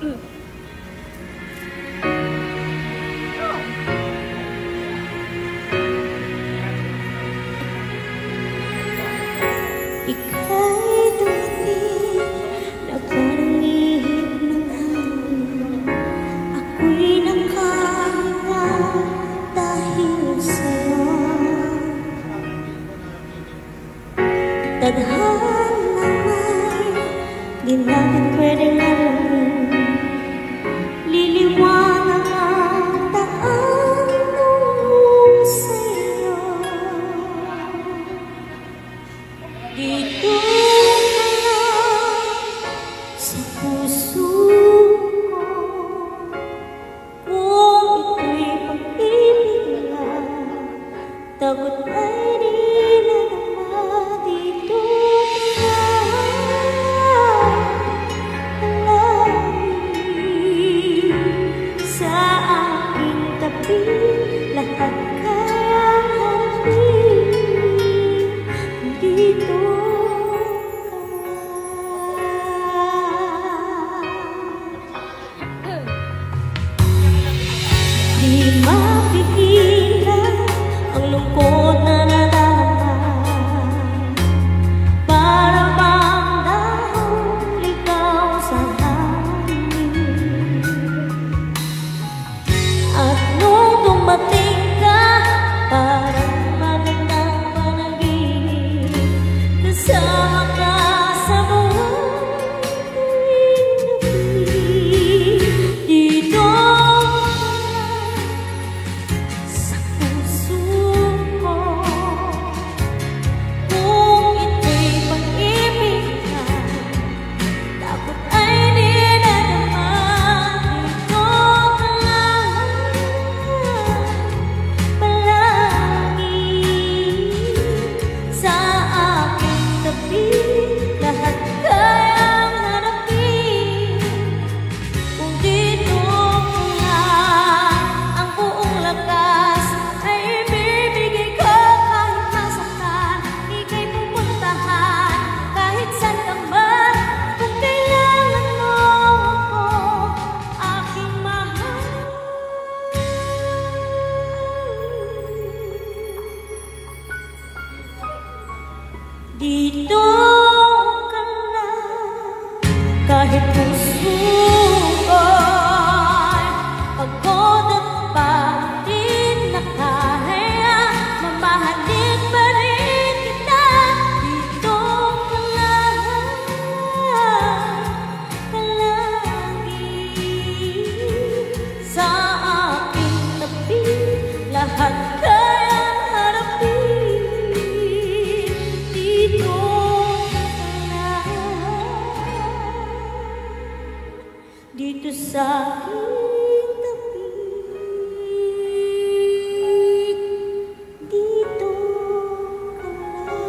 Ika'y dumating na parang ihip ng hangin. Ako'y nakahinga dahil sa'yo. Tadhana may di natin pwedeng alamin. Liliwanag ang daan tungo sa'yo. Dito ka lang sa puso ko. Kung ito'y pag-ibig lang, takot ay di na naman. Dito ka lang palagi sa aking tabi. Lahat kayang harapin. Dito di mapigilan ang lungkot na nadarama. Para bang dahong ligaw sa hangin. At nung dumating ka, parang magandang panaginip. Kasama ka sa buhay tuwing gabi. Dito sa puso ko. Kung ito'y pag-ibig ka, dapat ay di na naman. Dito ka lang palagi sa aking tabi. Lahat kayang harapin. Kung dito ko lang ang buong lakas ay ibibigay ko. Kahit nasaktan, ika'y pupuntahan. Kahit saan ka man, kung kailangan mo ako, aking mahal. Dito ka lang, kahit puso ko'y pagod at pagod na kaya, mamahalin pa rin kita. Dito ka lang palagi sa aking tabi. Lahat kayang harapin. Dito ka lang, dito sa aking tabi. Dito ka lang.